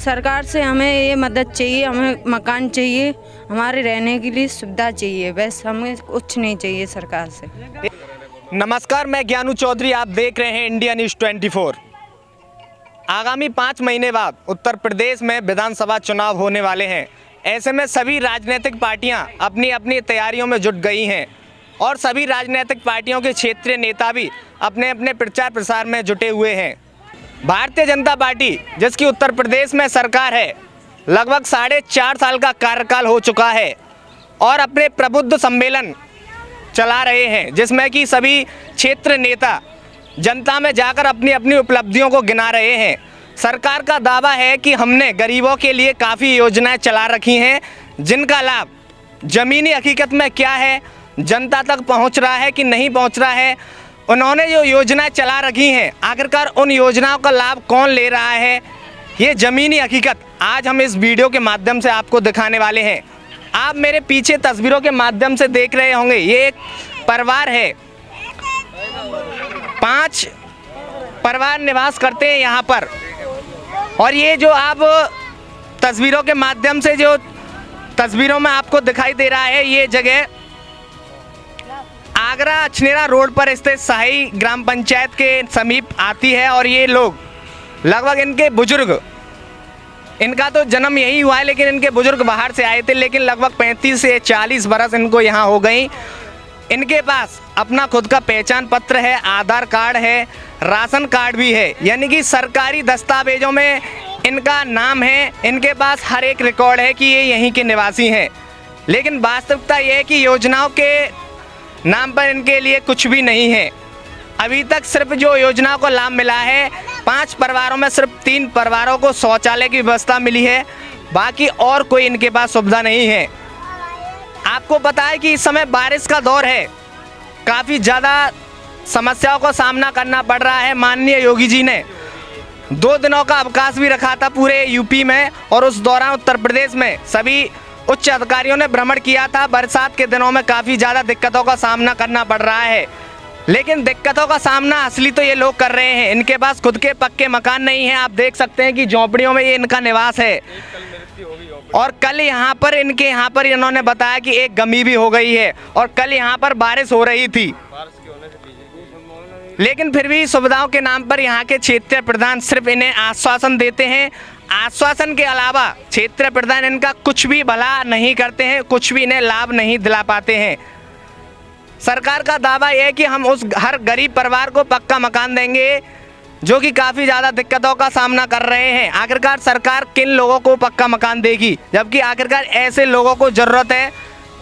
सरकार से हमें ये मदद चाहिए, हमें मकान चाहिए, हमारे रहने के लिए सुविधा चाहिए, बस हमें कुछ नहीं चाहिए सरकार से। नमस्कार, मैं ज्ञानू चौधरी, आप देख रहे हैं इंडिया न्यूज़ 24। आगामी 5 महीने बाद उत्तर प्रदेश में विधानसभा चुनाव होने वाले हैं। ऐसे में सभी राजनीतिक पार्टियां अपनी अपनी तैयारियों में जुट गई हैं और सभी राजनीतिक पार्टियों के क्षेत्रीय नेता भी अपने अपने प्रचार प्रसार में जुटे हुए हैं। भारतीय जनता पार्टी, जिसकी उत्तर प्रदेश में सरकार है, लगभग 4.5 साल का कार्यकाल हो चुका है और अपने प्रबुद्ध सम्मेलन चला रहे हैं, जिसमें कि सभी क्षेत्र नेता जनता में जाकर अपनी अपनी उपलब्धियों को गिना रहे हैं। सरकार का दावा है कि हमने गरीबों के लिए काफ़ी योजनाएं चला रखी हैं, जिनका लाभ ज़मीनी हकीकत में क्या है, जनता तक पहुंच रहा है कि नहीं पहुंच रहा है। उन्होंने जो योजनाएं चला रखी हैं, आखिरकार उन योजनाओं का लाभ कौन ले रहा है, ये ज़मीनी हकीकत आज हम इस वीडियो के माध्यम से आपको दिखाने वाले हैं। आप मेरे पीछे तस्वीरों के माध्यम से देख रहे होंगे, ये एक परिवार है, 5 परिवार निवास करते हैं यहाँ पर। और ये जो आप तस्वीरों के माध्यम से जो तस्वीरों में आपको दिखाई दे रहा है, ये जगह आगरा अछनेरा रोड पर स्थित शाही ग्राम पंचायत के समीप आती है। और ये लोग लगभग इनके बुजुर्ग, इनका तो जन्म यही हुआ है, लेकिन इनके बुजुर्ग बाहर से आए थे, लेकिन लगभग 35 से 40 बरस इनको यहाँ हो गई। इनके पास अपना खुद का पहचान पत्र है, आधार कार्ड है, राशन कार्ड भी है, यानी कि सरकारी दस्तावेजों में इनका नाम है। इनके पास हर एक रिकॉर्ड है कि ये यहीं के निवासी हैं। लेकिन वास्तविकता ये है कि योजनाओं के नाम पर इनके लिए कुछ भी नहीं है। अभी तक सिर्फ जो योजनाओं को लाभ मिला है, 5 परिवारों में सिर्फ 3 परिवारों को शौचालय की व्यवस्था मिली है, बाकी और कोई इनके पास सुविधा नहीं है। आपको पता है कि इस समय बारिश का दौर है, काफ़ी ज़्यादा समस्याओं का सामना करना पड़ रहा है। माननीय योगी जी ने 2 दिनों का अवकाश भी रखा था पूरे यूपी में, और उस दौरान उत्तर प्रदेश में सभी उच्च अधिकारियों ने भ्रमण किया था। बरसात के दिनों में काफ़ी ज़्यादा दिक्कतों का सामना करना पड़ रहा है, लेकिन दिक्कतों का सामना असली तो ये लोग कर रहे हैं। इनके पास खुद के पक्के मकान नहीं हैं। आप देख सकते हैं कि झोंपड़ियों में ये इनका निवास है। और कल यहाँ पर इन्होंने बताया कि एक गमी भी हो गई है, और कल यहाँ पर बारिश हो रही थी, लेकिन फिर भी सुविधाओं के नाम पर यहाँ के क्षेत्रीय प्रधान सिर्फ इन्हें आश्वासन देते हैं। आश्वासन के अलावा क्षेत्रीय प्रधान इनका कुछ भी भला नहीं करते हैं, कुछ भी इन्हें लाभ नहीं दिला पाते हैं। सरकार का दावा यह है कि हम उस हर गरीब परिवार को पक्का मकान देंगे, जो कि काफ़ी ज़्यादा दिक्कतों का सामना कर रहे हैं। आखिरकार सरकार किन लोगों को पक्का मकान देगी, जबकि आखिरकार ऐसे लोगों को ज़रूरत है।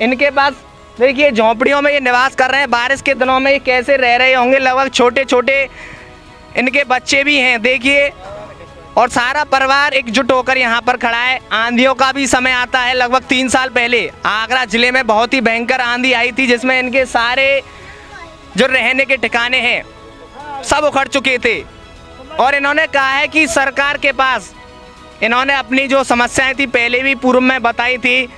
इनके पास देखिए झोंपड़ियों में ये निवास कर रहे हैं। बारिश के दिनों में ये कैसे रह रहे होंगे, लगभग छोटे छोटे इनके बच्चे भी हैं, देखिए। और सारा परिवार एकजुट होकर यहाँ पर खड़ा है। आंधियों का भी समय आता है। लगभग 3 साल पहले आगरा ज़िले में बहुत ही भयंकर आंधी आई थी, जिसमें इनके सारे जो रहने के ठिकाने हैं सब उखड़ चुके थे। और इन्होंने कहा है कि सरकार के पास इन्होंने अपनी जो समस्याएं थी पहले भी पूर्व में बताई थी,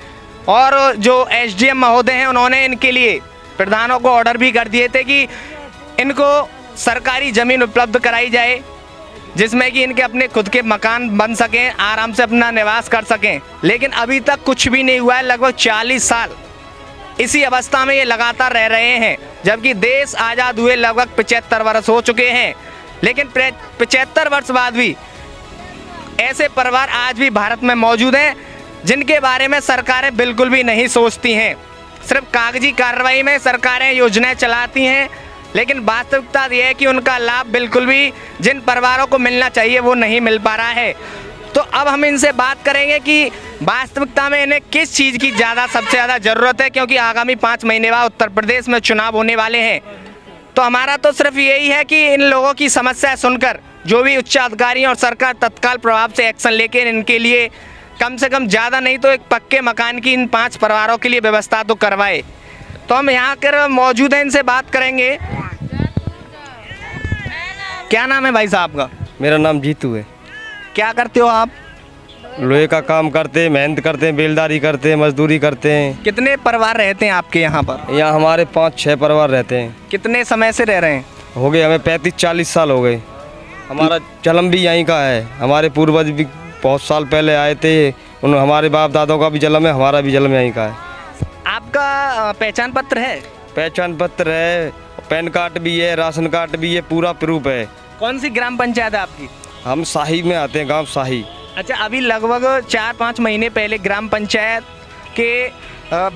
और जो एसडीएम महोदय हैं उन्होंने इनके लिए प्रधानों को ऑर्डर भी कर दिए थे कि इनको सरकारी ज़मीन उपलब्ध कराई जाए, जिसमें कि इनके अपने खुद के मकान बन सकें, आराम से अपना निवास कर सकें। लेकिन अभी तक कुछ भी नहीं हुआ है। लगभग 40 साल इसी अवस्था में ये लगातार रह रहे हैं, जबकि देश आज़ाद हुए लगभग 75 वर्ष हो चुके हैं। लेकिन 75 वर्ष बाद भी ऐसे परिवार आज भी भारत में मौजूद हैं, जिनके बारे में सरकारें बिल्कुल भी नहीं सोचती हैं। सिर्फ कागजी कार्रवाई में सरकारें योजनाएं चलाती हैं, लेकिन वास्तविकता यह है कि उनका लाभ बिल्कुल भी जिन परिवारों को मिलना चाहिए वो नहीं मिल पा रहा है। तो अब हम इनसे बात करेंगे कि वास्तविकता में इन्हें किस चीज़ की सबसे ज़्यादा ज़रूरत है, क्योंकि आगामी 5 महीने बाद उत्तर प्रदेश में चुनाव होने वाले हैं। तो हमारा तो सिर्फ यही है कि इन लोगों की समस्या सुनकर जो भी उच्च अधिकारी और सरकार तत्काल प्रभाव से एक्शन लेकर इनके लिए कम से कम ज़्यादा नहीं तो एक पक्के मकान की इन 5 परिवारों के लिए व्यवस्था तो करवाए। तो हम यहाँ कर मौजूद हैं, इनसे बात करेंगे। क्या नाम है भाई साहब का? मेरा नाम जीतू है। क्या करते हो आप? लोहे का काम करते हैं, मेहनत करते हैं, बेलदारी करते हैं, मजदूरी करते हैं। कितने परिवार रहते हैं आपके यहाँ पर? यहाँ हमारे 5-6 परिवार रहते हैं। कितने समय से रह रहे हैं? हो गए हमें 35-40 साल हो गए। हमारा जन्म भी यहीं का है, हमारे पूर्वज भी बहुत साल पहले आए थे। उन हमारे बाप दादों का भी जन्म है, हमारा भी जन्म यहीं का है। आपका पहचान पत्र है? पहचान पत्र है, पैन कार्ड भी है, राशन कार्ड भी है, पूरा प्रूफ है। कौन सी ग्राम पंचायत है आपकी? हम शाही में आते हैं, गांव शाही। अच्छा, अभी लगभग 4-5 महीने पहले ग्राम पंचायत के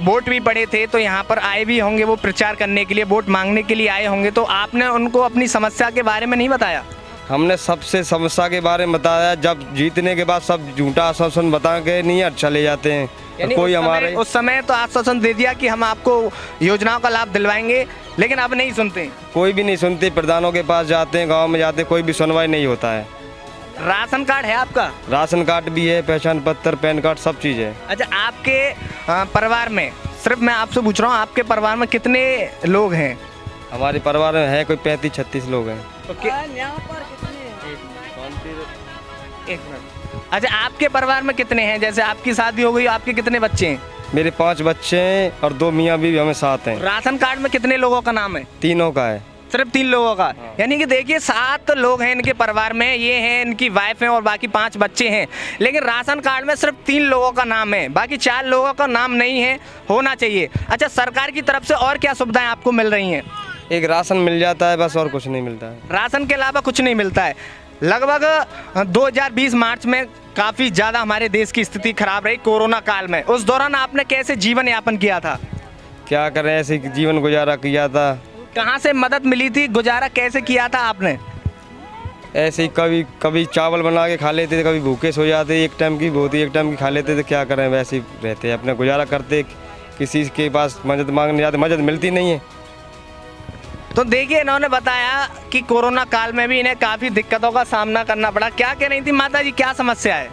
वोट भी पड़े थे, तो यहाँ पर आए भी होंगे वो प्रचार करने के लिए, वोट मांगने के लिए आए होंगे, तो आपने उनको अपनी समस्या के बारे में नहीं बताया? हमने सबसे समस्या के बारे में बताया। जब जीतने के बाद सब झूठा आश्वासन बता के नहीं चले जाते हैं। यानी कोई हमारे उस समय तो आश्वासन दे दिया कि हम आपको योजनाओं का लाभ दिलवाएंगे, लेकिन अब नहीं सुनते। कोई भी नहीं सुनते। प्रधानों के पास जाते हैं, गांव में जाते, कोई भी सुनवाई नहीं होता है। राशन कार्ड है आपका? राशन कार्ड भी है, पहचान पत्र, पैन कार्ड, सब चीज़ है। अच्छा, आपके परिवार में, सिर्फ मैं आपसे पूछ रहा हूँ, आपके परिवार में कितने लोग हैं? हमारे परिवार में है कोई 35-36 लोग हैं। तो एक मिनट। अच्छा, आपके परिवार में कितने हैं? जैसे आपकी शादी हो गई, आपके कितने बच्चे हैं? मेरे 5 बच्चे हैं और 2 मियाँ भी हमें साथ हैं। राशन कार्ड में कितने लोगों का नाम है? 3 का है। सिर्फ 3 लोगों का? यानी कि देखिए 7 लोग हैं इनके परिवार में, ये हैं इनकी वाइफ हैं और बाकी 5 बच्चे हैं, लेकिन राशन कार्ड में सिर्फ 3 लोगों का नाम है, बाकी 4 लोगों का नाम नहीं है, होना चाहिए। अच्छा, सरकार की तरफ से और क्या सुविधाएं आपको मिल रही हैं? एक राशन मिल जाता है बस, और कुछ नहीं मिलता है। राशन के अलावा कुछ नहीं मिलता है। लगभग 2020 मार्च में काफ़ी ज़्यादा हमारे देश की स्थिति खराब रही कोरोना काल में। उस दौरान आपने कैसे जीवन यापन किया था? क्या करें, ऐसे जीवन गुजारा किया था। कहाँ से मदद मिली थी? गुजारा कैसे किया था आपने? ऐसे ही कभी कभी चावल बना के खा लेते थे, कभी भूखे सो जाते, एक टाइम की होती, एक टाइम की खा लेते थे। क्या करें, वैसे ही रहते, अपना गुजारा करते। किसी के पास मदद मांगने जाते, मदद मिलती नहीं है। तो देखिए, इन्होंने बताया कि कोरोना काल में भी इन्हें काफ़ी दिक्कतों का सामना करना पड़ा। क्या कह रही थी माता जी, क्या समस्या है?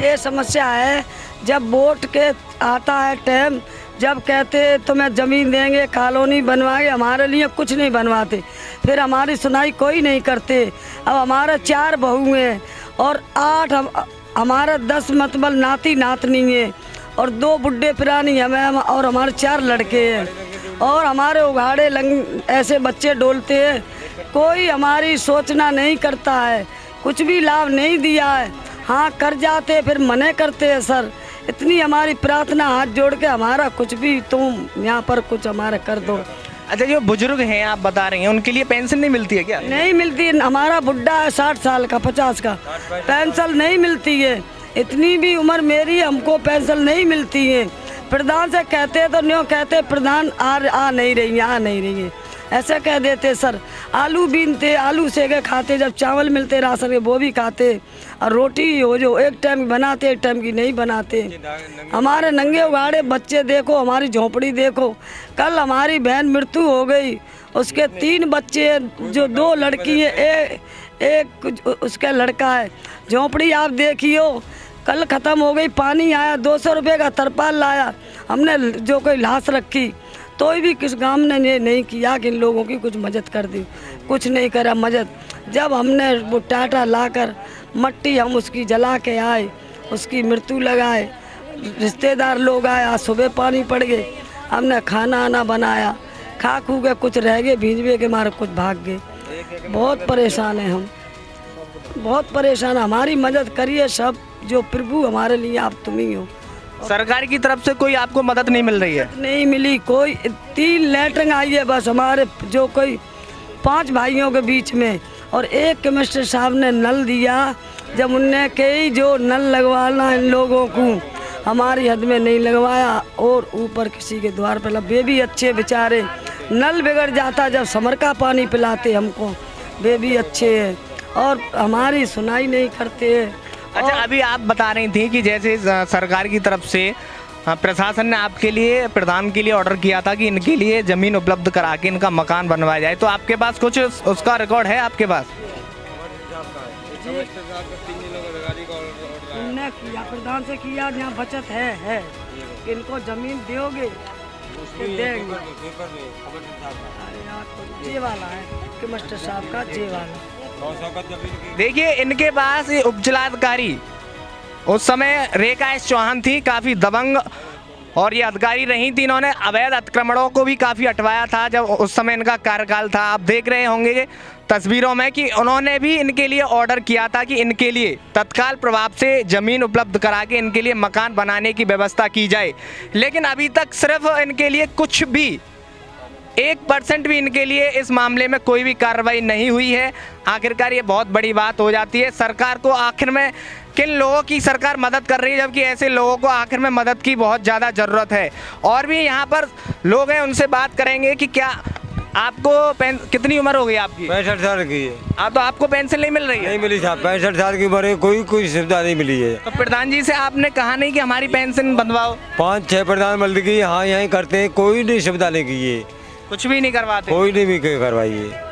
ये समस्या है, जब वोट के आता है टाइम, जब कहते तुम्हें ज़मीन देंगे, कॉलोनी बनवाएंगे, हमारे लिए कुछ नहीं बनवाते, फिर हमारी सुनाई कोई नहीं करते। अब हमारे 4 बहू हैं और 8 हमारा 10 मतलब नाती नातनी है और 2 बुढ़े पुरानी हमें और हमारे 4 लड़के हैं और हमारे उघाड़े ऐसे बच्चे डोलते हैं। कोई हमारी सोचना नहीं करता है, कुछ भी लाभ नहीं दिया है। हाँ, कर जाते फिर मने करते हैं। सर, इतनी हमारी प्रार्थना, हाथ जोड़ के हमारा कुछ भी तुम यहाँ पर कुछ हमारा कर दो। अच्छा, जो बुजुर्ग हैं आप बता रही हैं, उनके लिए पेंशन नहीं मिलती है क्या? नहीं मिलती है। हमारा बुढ़ा है 60 साल का, 50 का, पेंशन नहीं मिलती है। इतनी भी उम्र मेरी, हमको पेंशन नहीं मिलती है। प्रधान से कहते तो न्यों कहते, प्रधान आ नहीं रही है, आ नहीं रही है, ऐसे कह देते। सर, आलू बीनते, आलू सेके खाते, जब चावल मिलते राशन के वो भी खाते, और रोटी हो जो एक टाइम बनाते, एक टाइम की नहीं बनाते। हमारे नंगे उगाड़े बच्चे देखो, हमारी झोंपड़ी देखो। कल हमारी बहन मृत्यु हो गई, उसके 3 बच्चे हैं, जो 2 लड़की है, एक उसका लड़का है। झोंपड़ी आप देखियो, कल ख़त्म हो गई। पानी आया, 200 रुपये का तरपाल लाया, हमने जो कोई लाश रखी, तो भी किस गांव ने ये नहीं किया कि इन लोगों की कुछ मदद कर दी, कुछ नहीं करा मदद। जब हमने वो टाटा लाकर मट्टी हम उसकी जला के आए, उसकी मृत्यु लगाए, रिश्तेदार लोग आए, आज सुबह पानी पड़ गए, हमने खाना आना बनाया, खा खू के कुछ रह गए, भीजवे के मारे कुछ भाग गए। बहुत परेशान हैं हम, बहुत परेशान। हमारी मदद करिए सब, जो प्रभु हमारे लिए आप तुम ही हो। सरकार की तरफ से कोई आपको मदद नहीं मिल रही है? नहीं मिली कोई। 3 लेटरिंग आई है बस हमारे, जो कोई 5 भाइयों के बीच में, और एक केमिस्टर साहब ने नल दिया। जब उनने कही जो नल लगवाना इन लोगों को, हमारी हद में नहीं लगवाया, और ऊपर किसी के द्वार पर वे भी अच्छे बेचारे, नल बिगड़ जाता जब समर का पानी पिलाते हमको, वे भी अच्छे हैं और हमारी सुनाई नहीं करते हैं। अच्छा, अभी आप बता रही थी कि जैसे सरकार की तरफ से प्रशासन ने आपके लिए, प्रधान के लिए ऑर्डर किया था कि इनके लिए ज़मीन उपलब्ध करा के इनका मकान बनवाया जाए, तो आपके पास कुछ उसका रिकॉर्ड है आपके पास? हमने किया, प्रधान से किया, यहाँ बचत है कि इनको ज़मीन दोगे, देंगे। जे वाला है केमिस्टर साहब का, जे वाला। देखिए, इनके पास उपजिलाधिकारी उस समय रेखा एस चौहान थी, काफ़ी दबंग और ये अधिकारी रही थी, इन्होंने अवैध अतिक्रमणों को भी काफ़ी हटवाया था जब उस समय इनका कार्यकाल था। आप देख रहे होंगे तस्वीरों में कि उन्होंने भी इनके लिए ऑर्डर किया था कि इनके लिए तत्काल प्रभाव से ज़मीन उपलब्ध करा के इनके लिए मकान बनाने की व्यवस्था की जाए, लेकिन अभी तक सिर्फ इनके लिए कुछ भी 1% भी इनके लिए इस मामले में कोई भी कार्रवाई नहीं हुई है। आखिरकार ये बहुत बड़ी बात हो जाती है। सरकार को आखिर में किन लोगों की सरकार मदद कर रही है, जबकि ऐसे लोगों को आखिर में मदद की बहुत ज़्यादा ज़रूरत है। और भी यहाँ पर लोग हैं, उनसे बात करेंगे कि क्या आपको कितनी उम्र हो गई आपकी? 65 साल की है। तो आपको पेंशन नहीं मिल रही है? नहीं मिली साहब, 65 साल की उम्र है, कोई सुविधा नहीं मिली है। तो प्रधान जी से आपने कहा नहीं कि हमारी पेंशन बनवाओ? 5-6 प्रधान मिल गई, हाँ यहीं करते हैं, कोई नहीं सुविधा नहीं की है, कुछ भी नहीं करवाते? कोई नहीं भी करवाई है।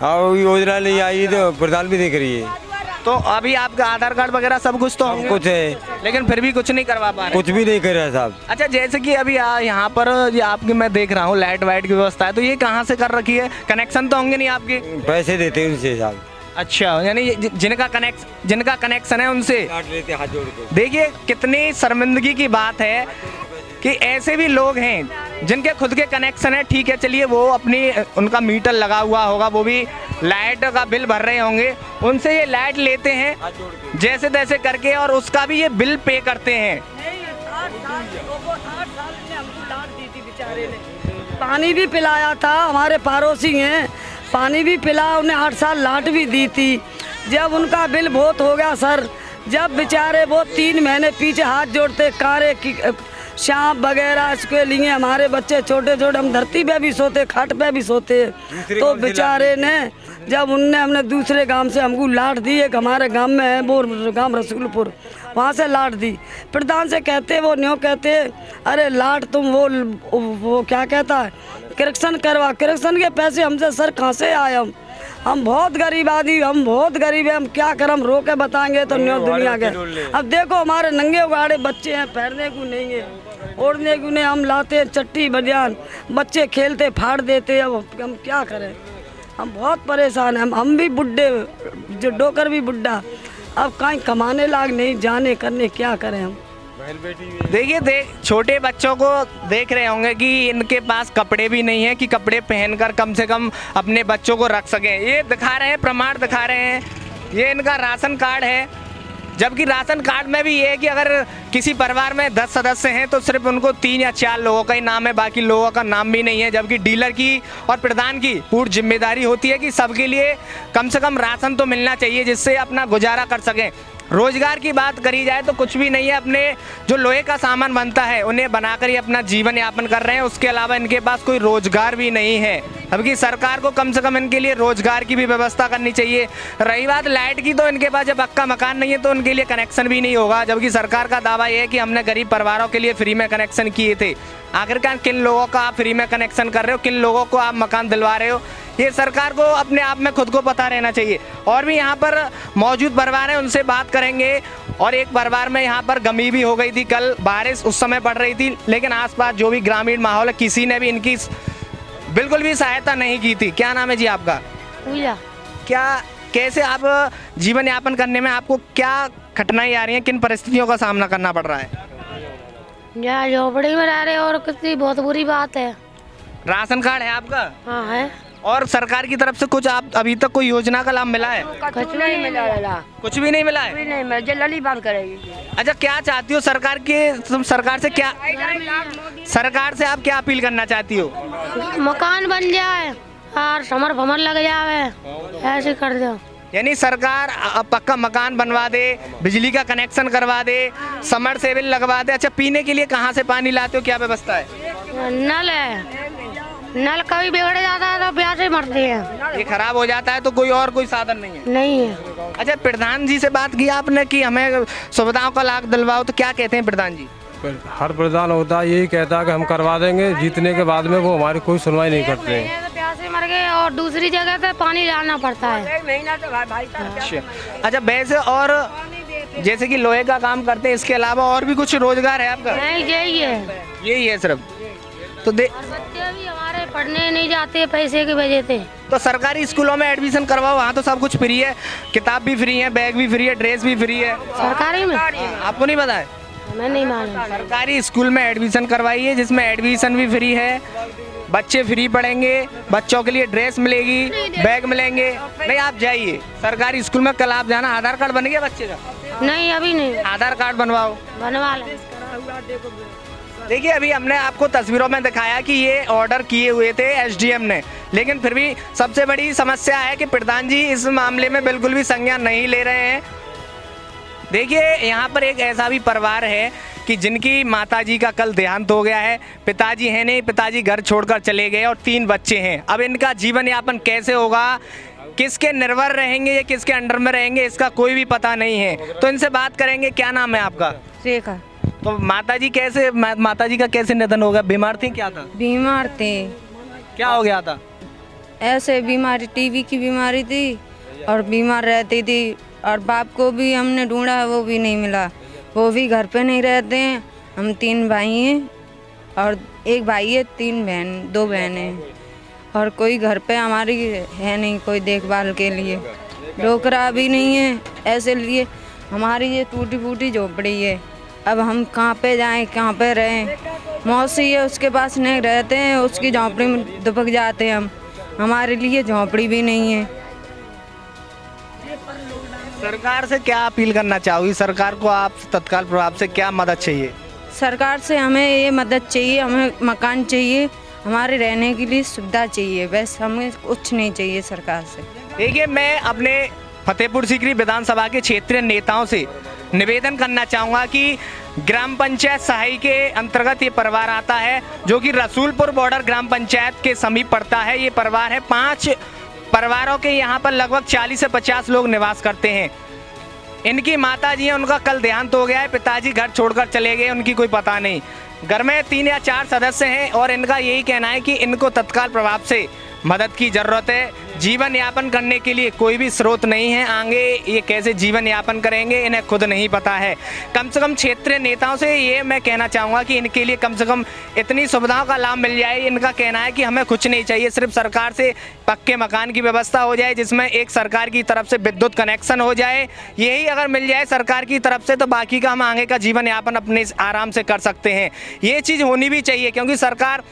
हाँ योजना नहीं आई तो प्रधान भी नहीं करी है। तो अभी आपका आधार कार्ड वगैरह सब कुछ तो होंगे? कुछ है, लेकिन फिर भी कुछ नहीं करवा पा रहे? कुछ भी नहीं कर रहा साहब। अच्छा, जैसे कि अभी यहाँ पर ये आपकी मैं देख रहा हूँ लाइट वाइट की व्यवस्था है, तो ये कहाँ से कर रखी है? कनेक्शन तो होंगे नहीं आपके? पैसे देते हैं उनसे साहब। अच्छा, यानी जिनका कनेक्शन है उनसे लेते हाथ जोड़ के। देखिए कितनी शर्मिंदगी की बात है कि ऐसे भी लोग हैं जिनके खुद के कनेक्शन है। ठीक है, चलिए वो अपनी उनका मीटर लगा हुआ होगा, वो भी लाइट का बिल भर रहे होंगे, उनसे ये लाइट लेते हैं जैसे तैसे करके और उसका भी ये बिल पे करते हैं। पानी भी पिलाया था, हमारे पड़ोसी हैं, पानी भी पिला, उन्हें 8 साल लाट भी दी थी। जब उनका बिल बहुत हो गया सर, जब बेचारे वो 3 महीने पीछे हाथ जोड़ते कारे की सांप वगैरह इसके लिए, हमारे बच्चे छोटे छोटे, हम धरती पे भी सोते, खाट पे भी सोते, तो बेचारे ने जब हमने दूसरे गांव से हमको लाट दी, एक हमारे गांव में है वो गांव रसूलपुर, वहाँ से लाट दी। प्रधान से कहते वो न्यों कहते अरे लाट तुम वो क्या कहता है करेक्शन करवा, करेक्शन के पैसे हमसे सर कहाँ से आए? हम बहुत गरीब आदमी, हम बहुत गरीब है, हम क्या कर, हम रो के बताएंगे तो न्यों दुनिया के। अब देखो हमारे नंगे उगाड़े बच्चे हैं, पहनने को नहीं है, ओढ़ने को नहीं, हम लाते हैं चट्टी बनियान, बच्चे खेलते फाड़ देते, अब हम क्या करें? हम बहुत परेशान हैं, हम भी बुढ़े, जो डोकर भी बुढ़ा, अब कहीं कमाने लायक नहीं, जाने करने क्या करें हम? देखिए छोटे बच्चों को देख रहे होंगे कि इनके पास कपड़े भी नहीं है कि कपड़े पहनकर कम से कम अपने बच्चों को रख सकें। ये दिखा रहे हैं, प्रमाण दिखा रहे हैं, ये इनका राशन कार्ड है, जबकि राशन कार्ड में भी ये है कि अगर किसी परिवार में 10 सदस्य हैं तो सिर्फ उनको 3 या 4 लोगों का ही नाम है, बाकी लोगों का नाम भी नहीं है। जबकि डीलर की और प्रधान की पूरी जिम्मेदारी होती है कि सबके लिए कम से कम राशन तो मिलना चाहिए जिससे अपना गुजारा कर सकें। रोजगार की बात करी जाए तो कुछ भी नहीं है, अपने जो लोहे का सामान बनता है उन्हें बनाकर ही अपना जीवन यापन कर रहे हैं, उसके अलावा इनके पास कोई रोजगार भी नहीं है। जबकि सरकार को कम से कम इनके लिए रोजगार की भी व्यवस्था करनी चाहिए। रही बात लाइट की, तो इनके पास जब पक्का मकान नहीं है तो उनके लिए कनेक्शन भी नहीं होगा, जबकि सरकार का दावा यह है कि हमने गरीब परिवारों के लिए फ्री में कनेक्शन किए थे। आखिरकार किन लोगों का आप फ्री में कनेक्शन कर रहे हो, किन लोगों को आप मकान दिलवा रहे हो, ये सरकार को अपने आप में खुद को पता रहना चाहिए। और भी यहाँ पर मौजूद परिवार हैं, उनसे बात करेंगे। और एक परिवार में यहाँ पर गमी भी हो गई थी, कल बारिश उस समय पड़ रही थी, लेकिन आसपास जो भी ग्रामीण माहौल है किसी ने भी इनकी बिल्कुल भी सहायता नहीं की थी। क्या नाम है जी आपका? पूजा। क्या कैसे आप जीवन यापन करने में आपको क्या कठिनाई आ रही है, किन परिस्थितियों का सामना करना पड़ रहा है? यहाँ झोपड़ी में रह रहे और कितनी बहुत बुरी बात है। राशन कार्ड है आपका? हाँ है। और सरकार की तरफ से कुछ आप अभी तक कोई योजना का लाभ मिला है? कुछ नहीं मिला। कुछ भी नहीं मिला है? नहीं मिला, जल्दी बंद करेगी। अच्छा, क्या चाहती हो सरकार के, तुम सरकार से क्या, सरकार से आप क्या अपील करना चाहती हो? मकान बन जाए और समर भमर लग जाए, ऐसे कर दो। यानी सरकार पक्का मकान बनवा दे, बिजली का कनेक्शन करवा दे, समरसेबल लगवा दे। अच्छा, पीने के लिए कहाँ से पानी लाते हो, क्या व्यवस्था है? नल है, नल कभी बिगड़ जाता है तो प्यासे मरते हैं। ये खराब हो जाता है तो कोई साधन नहीं है? नहीं है। अच्छा, प्रधान जी से बात की आपने कि हमें सुविधाओं का लाभ दिलवाओ, तो क्या कहते हैं प्रधान जी? हर प्रधान होता है यही कहता है कि हम करवा देंगे, जीतने के बाद में वो हमारी कोई सुनवाई नहीं करते हैं। प्यासे मर गए और दूसरी जगह पे पानी डालना पड़ता है। अच्छा, वैसे और जैसे कि लोहे का काम करते हैं, इसके अलावा और भी कुछ रोजगार है आपका? नहीं, यही है सिर्फ। तो बच्चे भी हमारे पढ़ने नहीं जाते पैसे की वजह से। तो सरकारी स्कूलों में एडमिशन करवाओ, वहाँ तो सब कुछ फ्री है, किताब भी फ्री है, बैग भी फ्री है, ड्रेस भी फ्री है। सरकारी में आपको नहीं पता है? हमें नहीं मालूम। सरकारी स्कूल में एडमिशन करवाइए जिसमें एडमिशन भी फ्री है, बच्चे फ्री पढ़ेंगे, बच्चों के लिए ड्रेस मिलेगी, बैग मिलेंगे। नहीं आप जाइए सरकारी स्कूल में, कल आप जाना। आधार कार्ड बन गया बच्चे का? नहीं अभी नहीं। आधार कार्ड बनवाओ, बनवा ले। देखिए अभी हमने आपको तस्वीरों में दिखाया कि ये ऑर्डर किए हुए थे एसडीएम ने, लेकिन फिर भी सबसे बड़ी समस्या है कि प्रधान जी इस मामले में बिल्कुल भी संज्ञान नहीं ले रहे हैं। देखिए यहाँ पर एक ऐसा भी परिवार है कि जिनकी माताजी का कल देहांत हो गया है, पिताजी है नहीं, पिताजी घर छोड़कर चले गए और 3 बच्चे हैं। अब इनका जीवन यापन कैसे होगा, किसके निर्भर रहेंगे या किसके अंडर में रहेंगे, इसका कोई भी पता नहीं है। तो इनसे बात करेंगे। क्या नाम है आपका? रेखा। तो माताजी कैसे, माताजी का कैसे निधन हो गया? बीमार थी? क्या था? बीमार थे। क्या हो गया था? ऐसे बीमारी, टीबी की बीमारी थी और बीमार रहती थी। और बाप को भी हमने ढूंढा, वो भी नहीं मिला, वो भी घर पे नहीं रहते हैं। हम 3 भाई हैं और 1 भाई है, 2 बहनें हैं और कोई घर पे हमारी है नहीं कोई देखभाल के लिए, डोकरा भी नहीं है। ऐसे लिए हमारी ये टूटी फूटी झोपड़ी है। अब हम कहाँ पे जाएं, कहाँ पे रहें? मौसी है उसके पास नहीं रहते हैं, उसकी झोपड़ी में दुबक जाते हैं हम। हमारे लिए झोपड़ी भी नहीं है। सरकार से क्या अपील करना चाहोगी? सरकार को आप तत्काल प्रभाव से क्या मदद चाहिए? सरकार से हमें ये मदद चाहिए, हमें मकान चाहिए, हमारे रहने के लिए सुविधा चाहिए, बस हमें कुछ नहीं चाहिए सरकार से। देखिए मैं अपने फतेहपुर सीकरी विधानसभा के क्षेत्रीय नेताओं से निवेदन करना चाहूँगा कि ग्राम पंचायत सहाई के अंतर्गत ये परिवार आता है जो कि रसूलपुर बॉर्डर ग्राम पंचायत के समीप पड़ता है। ये परिवार है, 5 परिवारों के यहाँ पर लगभग 40 से 50 लोग निवास करते हैं। इनकी माता जी हैं, उनका कल देहांत हो गया है, पिताजी घर छोड़कर चले गए, उनकी कोई पता नहीं। घर में 3 या 4 सदस्य हैं और इनका यही कहना है कि इनको तत्काल प्रभाव से मदद की ज़रूरत है। जीवन यापन करने के लिए कोई भी स्रोत नहीं है, आगे ये कैसे जीवन यापन करेंगे इन्हें खुद नहीं पता है। कम से कम क्षेत्रीय नेताओं से ये मैं कहना चाहूँगा कि इनके लिए कम से कम इतनी सुविधाओं का लाभ मिल जाए। इनका कहना है कि हमें कुछ नहीं चाहिए, सिर्फ सरकार से पक्के मकान की व्यवस्था हो जाए जिसमें एक सरकार की तरफ से विद्युत कनेक्शन हो जाए। यही अगर मिल जाए सरकार की तरफ से तो बाकी का हम आगे का जीवन यापन अपने आराम से कर सकते हैं। ये चीज़ होनी भी चाहिए क्योंकि सरकार,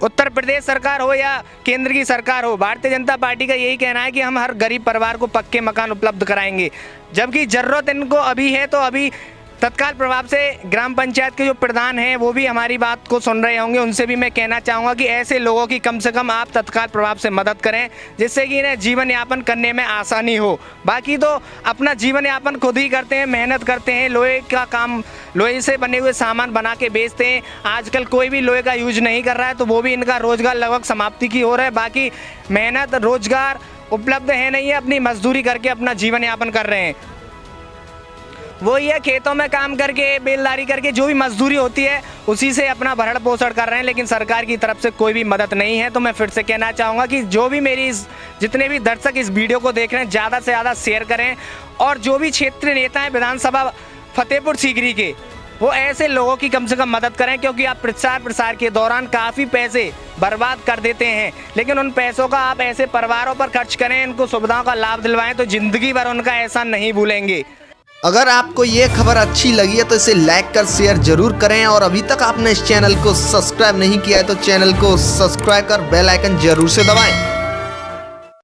उत्तर प्रदेश सरकार हो या केंद्र की सरकार हो, भारतीय जनता पार्टी का यही कहना है कि हम हर गरीब परिवार को पक्के मकान उपलब्ध कराएंगे। जबकि ज़रूरत इनको अभी है, तो अभी तत्काल प्रभाव से ग्राम पंचायत के जो प्रधान हैं वो भी हमारी बात को सुन रहे होंगे। उनसे भी मैं कहना चाहूँगा कि ऐसे लोगों की कम से कम आप तत्काल प्रभाव से मदद करें जिससे कि इन्हें जीवन यापन करने में आसानी हो। बाकी तो अपना जीवन यापन खुद ही करते हैं, मेहनत करते हैं, लोहे का काम, लोहे से बने हुए सामान बना के बेचते हैं। आजकल कोई भी लोहे का यूज नहीं कर रहा है तो वो भी इनका रोजगार लगभग समाप्ति की हो रहा है। बाकी मेहनत, रोजगार उपलब्ध है नहीं है, अपनी मजदूरी करके अपना जीवन यापन कर रहे हैं। वो ये खेतों में काम करके, बेलदारी करके जो भी मजदूरी होती है उसी से अपना भरण पोषण कर रहे हैं, लेकिन सरकार की तरफ से कोई भी मदद नहीं है। तो मैं फिर से कहना चाहूँगा कि जो भी जितने भी दर्शक इस वीडियो को देख रहे हैं ज़्यादा से ज़्यादा शेयर करें और जो भी क्षेत्रीय नेता हैं विधानसभा फतेहपुर सीकरी के, वो ऐसे लोगों की कम से कम मदद करें क्योंकि आप प्रचार के दौरान काफ़ी पैसे बर्बाद कर देते हैं, लेकिन उन पैसों का आप ऐसे परिवारों पर खर्च करें, इनको सुविधाओं का लाभ दिलवाएं तो ज़िंदगी भर उनका एहसान नहीं भूलेंगे। अगर आपको ये खबर अच्छी लगी है तो इसे लाइक कर शेयर जरूर करें और अभी तक आपने इस चैनल को सब्सक्राइब नहीं किया है तो चैनल को सब्सक्राइब कर बेल आइकन जरूर से दबाएं।